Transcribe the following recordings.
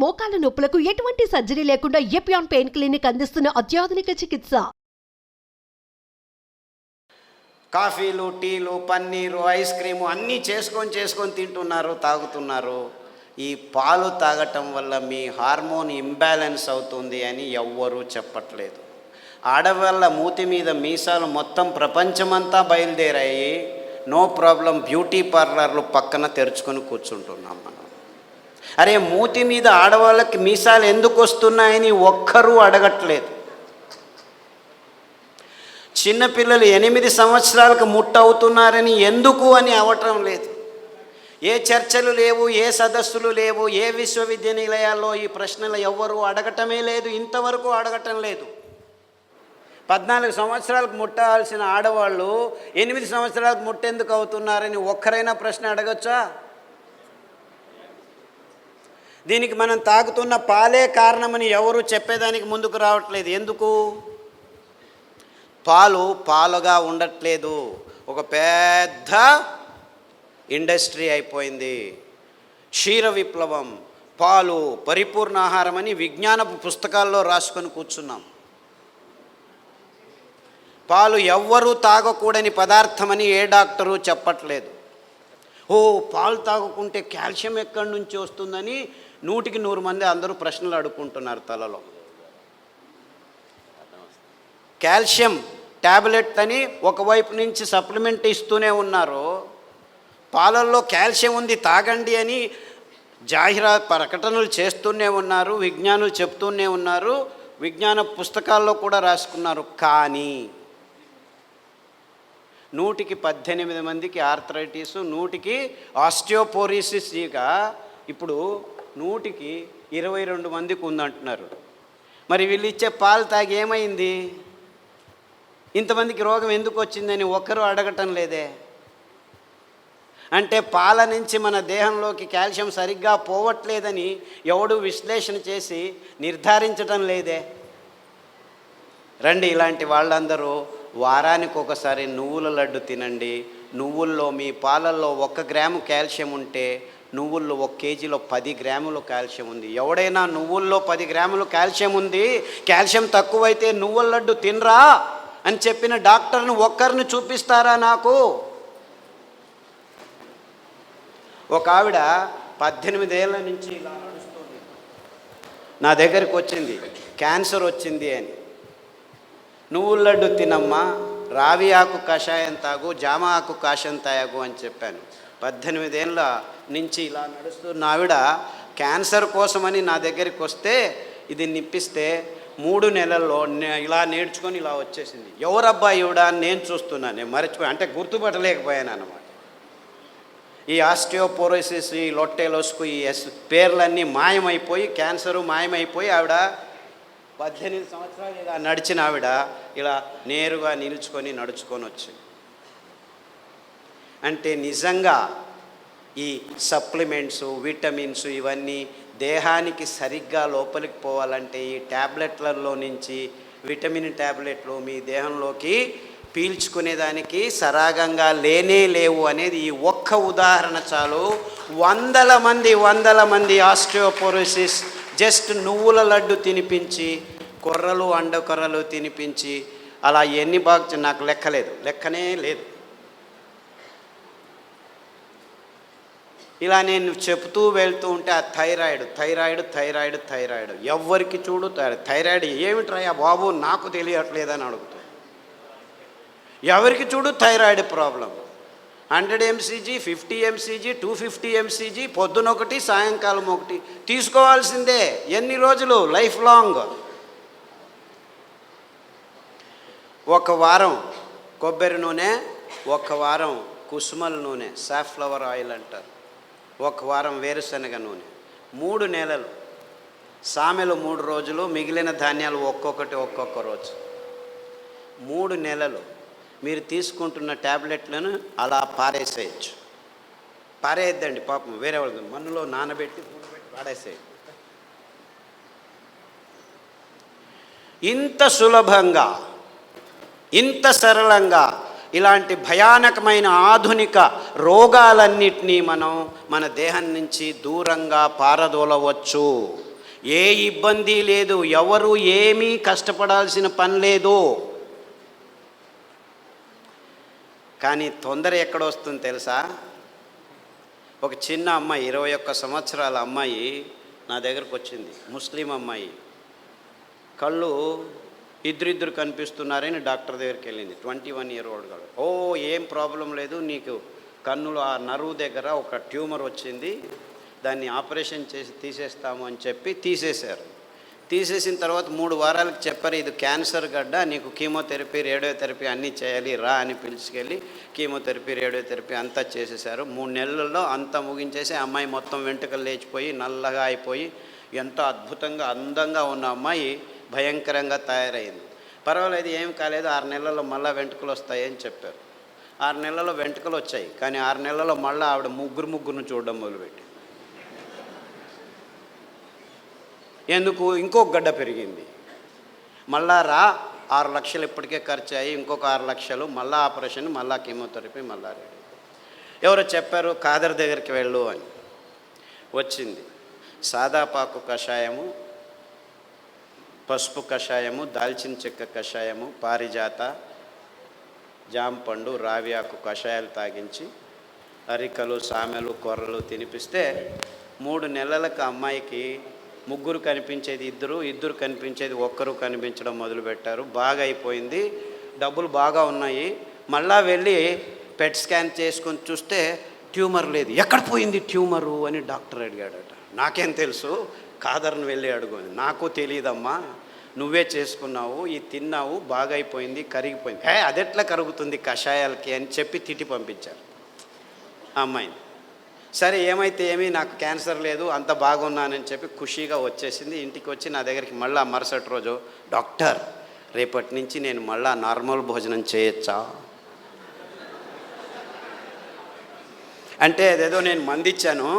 మోకాల నొప్పులకు ఎటువంటి సర్జరీ లేకుండా ఎపియాన్ పెయిన్ క్లినిక్ అందిస్తున్న అత్యాధునిక చికిత్స. కాఫీలు, టీలు, పన్నీరు, ఐస్ క్రీము అన్నీ చేసుకొని తింటున్నారు, తాగుతున్నారు. ఈ పాలు తాగటం వల్ల మీ హార్మోన్ ఇంబ్యాలెన్స్ అవుతుంది అని ఎవ్వరూ చెప్పట్లేదు. ఆడవాళ్ళ మూతి మీద మీసాలు మొత్తం ప్రపంచమంతా బయలుదేరాయి. నో ప్రాబ్లం, బ్యూటీ పార్లర్లు పక్కన తెరుచుకొని కూర్చుంటున్నాం మనం. అరే, మూతి మీద ఆడవాళ్ళకి మీసాలు ఎందుకు వస్తున్నాయని ఒక్కరూ అడగట్లేదు. చిన్నపిల్లలు 8 సంవత్సరాలకు ముట్టవుతున్నారని ఎందుకు అని అవటం లేదు. ఏ చర్చలు లేవు, ఏ సదస్సులు లేవు, ఏ విశ్వవిద్యానిలయాల్లో ఈ ప్రశ్నలు ఎవ్వరూ అడగటమే లేదు, ఇంతవరకు అడగటం లేదు. 14 సంవత్సరాలకు ముట్టాల్సిన ఆడవాళ్ళు 8 సంవత్సరాలకు ముట్టెందుకు అవుతున్నారని ఒక్కరైనా ప్రశ్న అడగచ్చా? దీనికి మనం తాగుతున్న పాలే కారణమని ఎవరు చెప్పేదానికి ముందుకు రావట్లేదు. ఎందుకు? పాలు పాలుగా ఉండట్లేదు, ఒక పెద్ద ఇండస్ట్రీ అయిపోయింది. క్షీర విప్లవం, పాలు పరిపూర్ణ ఆహారం అని విజ్ఞానపు పుస్తకాల్లో రాసుకొని కూర్చున్నాం. పాలు ఎవ్వరూ తాగకూడని పదార్థమని ఏ డాక్టరు చెప్పట్లేదు. పాలు తాగకుంటే కాల్షియం ఎక్కడి నుంచి వస్తుందని 100కి 100 మంది అందరూ ప్రశ్నలు అడుక్కుంటున్నారు తలలో. కాల్షియం ట్యాబ్లెట్ అని ఒకవైపు నుంచి సప్లిమెంట్ ఇస్తూనే ఉన్నారు. పాలల్లో కాల్షియం ఉంది తాగండి అని ప్రకటనలు చేస్తూనే ఉన్నారు, విజ్ఞానులు చెప్తూనే ఉన్నారు, విజ్ఞాన పుస్తకాల్లో కూడా రాసుకున్నారు. కానీ 100కి 18 మందికి ఆర్థరైటిస్, 100కి ఆస్టియోపోరోసిస్, ఇక ఇప్పుడు 100కి 22 మందికి ఉందంటున్నారు. మరి వీళ్ళు ఇచ్చే పాలు తాగి ఏమైంది? ఇంతమందికి రోగం ఎందుకు వచ్చిందని ఒక్కరూ అడగటం లేదే. అంటే పాల నుంచి మన దేహంలోకి కాల్షియం సరిగ్గా పోవట్లేదని ఎవడు విశ్లేషణ చేసి నిర్ధారించటం లేదే. రండి, ఇలాంటి వాళ్ళందరూ వారానికి ఒకసారి నువ్వుల లడ్డు తినండి. నువ్వుల్లో, మీ పాలల్లో 1 గ్రాము కాల్షియం ఉంటే నువ్వుల్లో 1 కేజీలో 10 గ్రాములు కాల్షియం ఉంది. ఎవడైనా నువ్వుల్లో 10 గ్రాములు కాల్షియం ఉంది, కాల్షియం తక్కువైతే నువ్వుల లడ్డు తినరా అని చెప్పిన డాక్టర్ను ఒక్కరిని చూపిస్తారా నాకు? ఒక ఆవిడ 18 ఏళ్ళ నుంచి ఇలా నడుస్తుంది, నా దగ్గరికి వచ్చింది, క్యాన్సర్ వచ్చింది అని. నువ్వుల లడ్డు తినమ్మా, రావి ఆకు కషాయం తాగు, జామ ఆకు కషాయం తాగు అని చెప్పాను. 18 ఏళ్ళ నుంచి ఇలా నడుస్తున్న ఆవిడ క్యాన్సర్ కోసమని నా దగ్గరికి వస్తే ఇది నిప్పిస్తే 3 నెలల్లో ఇలా నేర్చుకొని ఇలా వచ్చేసింది. ఎవరబ్బా ఈవిడ అని నేను చూస్తున్నాను, నేను మర్చిపోయి, అంటే గుర్తుపట్టలేకపోయాను అన్నమాట. ఈ ఆస్టియోపోరోసిస్, ఈ లొట్టెలోసుకు, ఈ పేర్లన్నీ మాయమైపోయి, క్యాన్సరు మాయమైపోయి ఆవిడ 18 సంవత్సరాలు ఇలా నడిచిన ఆవిడ ఇలా నేరుగా నిలుచుకొని నడుచుకొని వచ్చింది. అంటే నిజంగా ఈ సప్లిమెంట్స్, విటమిన్స్ ఇవన్నీ దేహానికి సరిగ్గా లోపలికి పోవాలంటే ఈ ట్యాబ్లెట్లలో నుంచి విటమిన్ ట్యాబ్లెట్లు మీ దేహంలోకి పీల్చుకునేదానికి సరాగంగా లేవు అనేది ఈ ఒక్క ఉదాహరణ చాలు. వందల మంది ఆస్టియోపోరోసిస్ జస్ట్ నువ్వుల లడ్డు తినిపించి, కొర్రలు, అండకొర్రలు తినిపించి, అలా ఎన్ని బాగా నాకు లెక్కనే లేదు. ఇలా నేను చెప్తూ వెళ్తూ ఉంటే ఆ థైరాయిడ్ ఎవరికి చూడు థైరాయిడ్ ఏమిట్రయ్యా బాబు నాకు తెలియట్లేదని అడుగుతాను. ఎవరికి చూడు thyroid problem. 100 mcg, 50 mcg, 250 mcg, పొద్దునొకటి సాయంకాలం ఒకటి తీసుకోవాల్సిందే. ఎన్ని రోజులు? Life long. 1 వారం కొబ్బరి నూనె, 1 వారం కుసుమల నూనె, సాఫ్లవర్ ఆయిల్ అంటారు, 1 వారం వేరుశనగ నూనె, 3 నెలలు. సామెలు 3 రోజులు, మిగిలిన ధాన్యాలు ఒక్కొక్క రోజు. 3 నెలలు మీరు తీసుకుంటున్న ట్యాబ్లెట్లను అలా పారేసేయచ్చు. పారేయద్దండి పాపం, వేరే వాళ్ళు మన్నులో నానబెట్టి పాడేసేయచ్చు. ఇంత సులభంగా, ఇంత సరళంగా ఇలాంటి భయానకమైన ఆధునిక రోగాలన్నిటినీ మనం మన దేహం నుంచి దూరంగా పారదోలవచ్చు. ఏ ఇబ్బంది లేదు, ఎవరు ఏమీ కష్టపడాల్సిన పని లేదు. కానీ తొందర ఎక్కడొస్తుంది తెలుసా? ఒక చిన్న అమ్మాయి, 21 సంవత్సరాల అమ్మాయి నా దగ్గరకు వచ్చింది, ముస్లిం అమ్మాయి. కళ్ళు ఇద్దరిద్దరు కనిపిస్తున్నారని డాక్టర్ దగ్గరికి వెళ్ళింది. 21 year old గాడు. ఓ ఏం ప్రాబ్లం లేదు, నీకు కన్నులో ఆ నరువు దగ్గర ఒక ట్యూమర్ వచ్చింది, దాన్ని ఆపరేషన్ చేసి తీసేస్తాము అని చెప్పి తీసేశారు. తీసేసిన తర్వాత 3 వారాలకు చెప్పారు, ఇది క్యాన్సర్ గడ్డ, నీకు కీమోథెరపీ రేడియోథెరపీ అన్నీ చేయాలి, రా అని పిలుచుకెళ్ళి కీమోథెరపీ రేడియోథెరపీ అంతా చేసేసారు. 3 నెలల్లో అంతా ముగించేసి అమ్మాయి మొత్తం వెంట్రుకలు లేచిపోయి నల్లగా అయిపోయి ఎంతో అద్భుతంగా అందంగా ఉన్న అమ్మాయి భయంకరంగా తయారైంది. పర్వాలేదు, ఏం కాలేదు, 6 నెలల్లో మళ్ళీ వెంట్రుకలు వస్తాయని చెప్పారు. 6 నెలల్లో వెంట్రుకలు వచ్చాయి. కానీ 6 నెలల్లో మళ్ళీ ఆవిడ ముగ్గురును చూడడం మొదలుపెట్టి, ఎందుకు ఇంకొక గడ్డ పెరిగింది. మళ్ళా రా, 6 లక్షలు ఇప్పటికే ఖర్చు అయ్యి ఇంకొక 6 లక్షలు, మళ్ళీ ఆపరేషన్, మళ్ళీ కీమోథెరపీ, మళ్ళా రెడీ. ఎవరో చెప్పారు ఖాదర్ దగ్గరికి వెళ్ళు అని. వచ్చింది. సాదాపాకు కషాయము, పసుపు కషాయము, దాల్చిన చెక్క కషాయము, పారిజాత, జాంపండు, రావియాకు కషాయాలు తాగించి అరికలు, సామెలు, కొర్రలు తినిపిస్తే 3 నెలలకు అమ్మాయికి ముగ్గురు కనిపించేది ఇద్దరు కనిపించేది ఒక్కరు కనిపించడం మొదలుపెట్టారు. బాగా అయిపోయింది, డబ్బులు బాగా ఉన్నాయి. మళ్ళా వెళ్ళి పెట్ స్కాన్ చేసుకొని చూస్తే ట్యూమర్ లేదు. ఎక్కడ పోయింది ట్యూమరు అని డాక్టర్ అడిగాడట. నాకేం తెలుసు, ఖాదర్ని వెళ్ళి అడుగుని. నాకు తెలియదమ్మా, నువ్వే చేసుకున్నావు, ఇది తిన్నావు, బాగా అయిపోయింది, కరిగిపోయింది. అదెట్లా కరుగుతుంది కషాయాలకి అని చెప్పి తిట్టి పంపించారు ఆ అమ్మాయిని. సరే ఏమైతే ఏమీ, నాకు క్యాన్సర్ లేదు, అంత బాగున్నానని చెప్పి ఖుషీగా వచ్చేసింది. ఇంటికి వచ్చి నా దగ్గరికి మళ్ళీ మరుసటి రోజు, డాక్టర్ రేపటి నుంచి నేను మళ్ళీ నార్మల్ భోజనం చేయొచ్చా అంటే, అదేదో నేను మందిచ్చాను,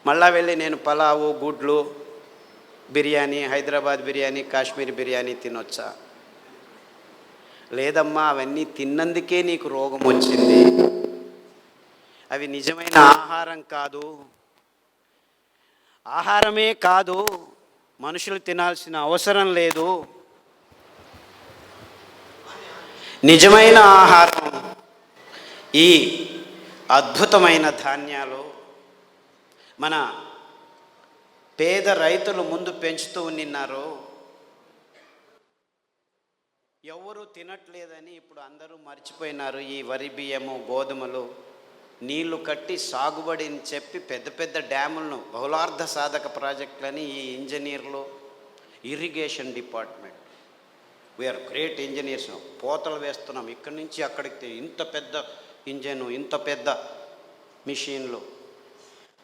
మళ్ళా వెళ్ళి నేను పలావు, గుడ్లు, బిర్యానీ, హైదరాబాద్ బిర్యానీ, కాశ్మీర్ బిర్యానీ తినొచ్చా? లేదమ్మా, అవన్నీ తిన్నందుకే నీకు రోగం వచ్చింది, అవి నిజమైన ఆహారం కాదు, ఆహారమే కాదు, మనుషులు తినాల్సిన అవసరం లేదు. నిజమైన ఆహారం ఈ అద్భుతమైన ధాన్యాలు మన పేద రైతులు ముందు పెంచుతూ నిన్నారు. ఎవరు తినట్లేదని ఇప్పుడు అందరూ మర్చిపోయినారు. ఈ వరి బియ్యము, గోధుమలు నీళ్లు కట్టి సాగుబడిని చెప్పి పెద్ద పెద్ద డ్యాములను, బహుళార్థ సాధక ప్రాజెక్టులని ఈ ఇంజనీర్లు, irrigation department, we are great engineers, పోతలు వేస్తున్నాం ఇక్కడి నుంచి అక్కడికి, ఇంత పెద్ద ఇంజను, ఇంత పెద్ద మిషన్లు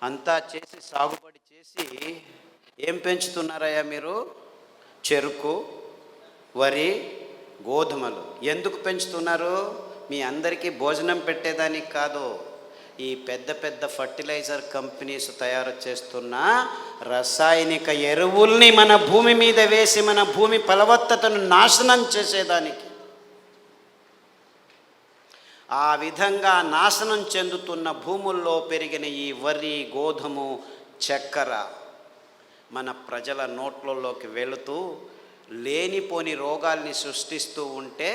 అంతా చేసి సాగుబడి చేసి ఏం పెంచుతున్నారయ్యా మీరు? చెరుకు, వరి, గోధుమలు. ఎందుకు పెంచుతున్నారు? మీ అందరికీ భోజనం పెట్టేదానికి కాదు, ఈ పెద్ద పెద్ద ఫర్టిలైజర్ కంపెనీస్ తయారు చేస్తున్న రసాయనిక ఎరువుల్ని మన భూమి మీద వేసి మన భూమి ఫలవత్తతను నాశనం చేసేదానికి. ఆ విధంగా నాశనం చెందుతున్న భూముల్లో పెరిగిన ఈ వరి, గోధుమ, చక్కెర మన ప్రజల నోట్లలోకి వెళుతూ లేనిపోని రోగాల్ని సృష్టిస్తూ ఉంటే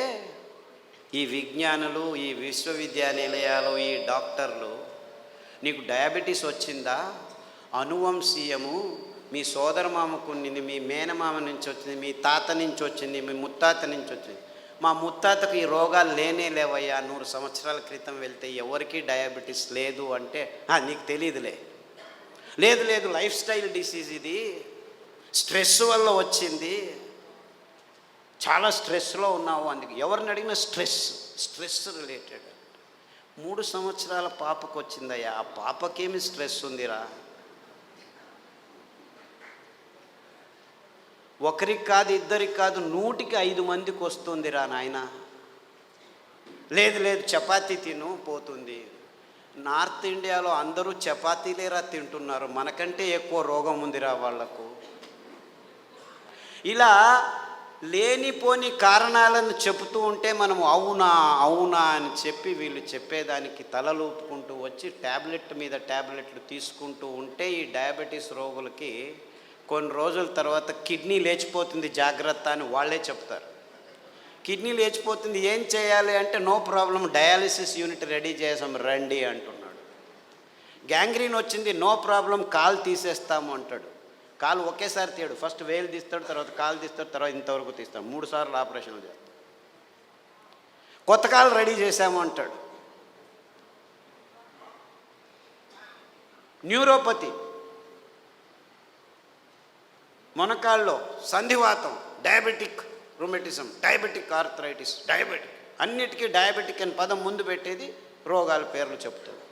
ఈ విజ్ఞానులు, ఈ విశ్వవిద్యానిలయాలు, ఈ డాక్టర్లు, నీకు డయాబెటీస్ వచ్చిందా, అనువంశీయము, మీ సోదరమామకు ఉండింది, మీ మేనమామ నుంచి వచ్చింది, మీ తాత నుంచి వచ్చింది, మీ ముత్తాత నుంచి వచ్చింది, మా ముత్తాతకు ఈ రోగాలు లేనే లేవయ్యా, 100 సంవత్సరాల క్రితం వెళ్తే ఎవరికీ డయాబెటీస్ లేదు అంటే నీకు తెలియదులే. లేదు లైఫ్ స్టైల్ డిసీజ్, ఇది స్ట్రెస్ వల్ల వచ్చింది, చాలా స్ట్రెస్లో ఉన్నావు, అందుకు ఎవరిని అడిగినా స్ట్రెస్ రిలేటెడ్. 3 సంవత్సరాల పాపకు వచ్చిందయ్యా, ఆ పాపకేమి స్ట్రెస్ ఉందిరా? ఒకరికి కాదు, ఇద్దరికి కాదు, 100కి 5 మందికి వస్తుందిరా నాయన. లేదు చపాతీ తిను పోతుంది. నార్త్ ఇండియాలో అందరూ చపాతీలేరా తింటున్నారు, మనకంటే ఎక్కువ రోగం ఉందిరా వాళ్లకు. ఇలా లేనిపోని కారణాలను చెబుతూ ఉంటే మనం అవునా అని చెప్పి వీళ్ళు చెప్పేదానికి తలలూపుకుంటూ వచ్చి ట్యాబ్లెట్ మీద ట్యాబ్లెట్లు తీసుకుంటూ ఉంటే ఈ డయాబెటీస్ రోగులకి కొన్ని రోజుల తర్వాత కిడ్నీ లేచిపోతుంది జాగ్రత్త అని వాళ్ళే చెప్తారు. కిడ్నీ లేచిపోతుంది ఏం చేయాలి అంటే, no problem, dialysis unit ready చేసాం రండి అంటున్నాడు. గ్యాంగ్రీన్ వచ్చింది, నో ప్రాబ్లం, కాలు తీసేస్తాము అంటాడు. కాలు ఒకేసారి తీయడు, ఫస్ట్ వేలు తీస్తాడు, తర్వాత కాలు తీస్తాడు, తర్వాత ఇంతవరకు తీస్తాడు, 3 సార్లు ఆపరేషన్లు చేస్తాడు. కొత్త కాలు రెడీ చేశాము అంటాడు. న్యూరోపతి, మొనకాళ్ళలో సంధివాతం, diabetic rheumatism, diabetic arthritis, diabetic, అన్నిటికీ డయాబెటిక్ అని పదం ముందు పెట్టేది రోగాల పేర్లు చెప్తుంది.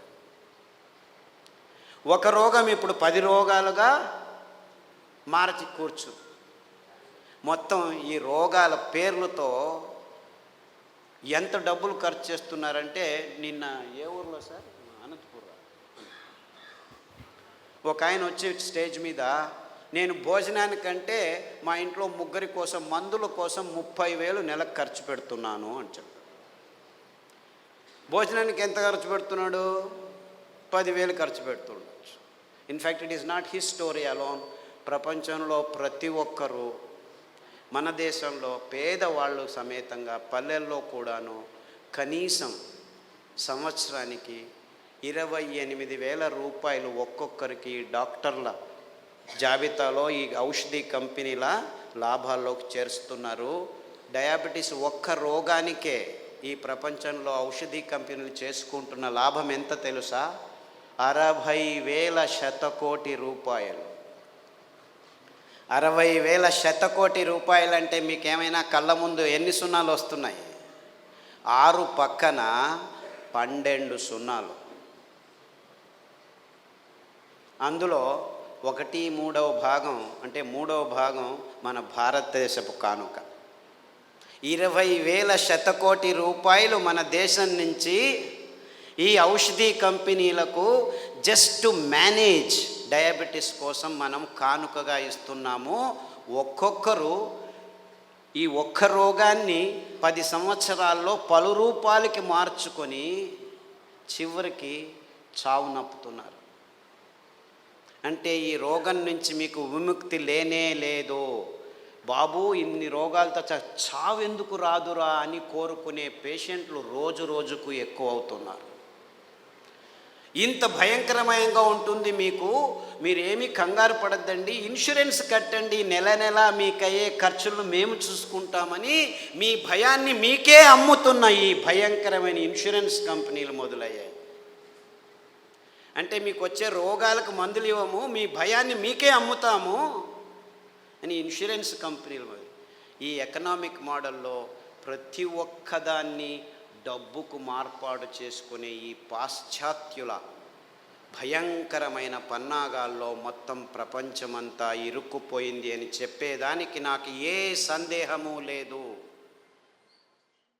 ఒక రోగం ఇప్పుడు 10 రోగాలుగా మార్చి కూర్చు. మొత్తం ఈ రోగాల పేర్లతో ఎంత డబ్బులు ఖర్చు చేస్తున్నారంటే, నిన్న ఏ ఊర్లో సార్, అనంతపురం, ఒక ఆయన వచ్చి స్టేజ్ మీద, నేను భోజనానికంటే మా ఇంట్లో 3 కోసం మందుల కోసం 30,000 నెలకు ఖర్చు పెడుతున్నాను అని చెప్పాడు. భోజనానికి ఎంత ఖర్చు పెడుతున్నాడు? 10,000 ఖర్చు పెడుతుండొచ్చు. In fact it is not his story alone. ప్రపంచంలో ప్రతి ఒక్కరూ, మన దేశంలో పేదవాళ్ళు సమేతంగా పల్లెల్లో కూడాను కనీసం సంవత్సరానికి 28,000 రూపాయలు ఒక్కొక్కరికి డాక్టర్ల జాబితాలో ఈ ఔషధి కంపెనీల లాభాల్లోకి చేరుస్తున్నారు. డయాబెటీస్ ఒక్క రోగానికే ఈ ప్రపంచంలో ఔషధి కంపెనీలు చేసుకుంటున్న లాభం ఎంత తెలుసా? 60,000 శతకోటి రూపాయలు. 60,000 శతకోటి రూపాయలు అంటే మీకేమైనా కళ్ళ ముందు ఎన్ని సున్నాలు వస్తున్నాయి? 6 పక్కన 12 సున్నాలు. అందులో 1/3 భాగం అంటే 3వ భాగం మన భారతదేశపు కానుక. 20,000 శతకోటి రూపాయలు మన దేశం నుంచి ఈ ఔషధి కంపెనీలకు జస్ట్ టు మేనేజ్ డయాబెటీస్ కోసం మనం కానుకగా ఇస్తున్నాము. ఒక్కొక్కరు ఈ ఒక్క రోగాన్ని 10 సంవత్సరాల్లో పలు రూపాలకి మార్చుకొని చివరికి చావు నప్పుతున్నారు. అంటే ఈ రోగం నుంచి మీకు విముక్తి లేనే లేదు. బాబు ఇన్ని రోగాలతో చావు ఎందుకు రాదురా అని కోరుకునే పేషెంట్లు రోజు రోజుకు ఎక్కువ అవుతున్నారు. ఇంత భయంకరమయంగా ఉంటుంది మీకు. మీరేమీ కంగారు పడద్దండి, ఇన్సూరెన్స్ కట్టండి, నెల నెల మీకయ్యే ఖర్చులను మేము చూసుకుంటామని మీ భయాన్ని మీకే అమ్ముతున్న ఈ భయంకరమైన ఇన్సూరెన్స్ కంపెనీలు మొదలయ్యాయి. అంటే మీకు వచ్చే రోగాలకు మందులు ఇవ్వము, మీ భయాన్ని మీకే అమ్ముతాము అని ఇన్సూరెన్స్ కంపెనీలు. ఈ ఎకనామిక్ మోడల్లో ప్రతి ఒక్కదాన్ని డబ్బుకు మార్పాటు చేసుకునే ఈ పాశ్చాత్యుల భయంకరమైన పన్నాగాల్లో మొత్తం ప్రపంచమంతా ఇరుక్కుపోయింది అని చెప్పేదానికి నాకు ఏ సందేహము లేదు.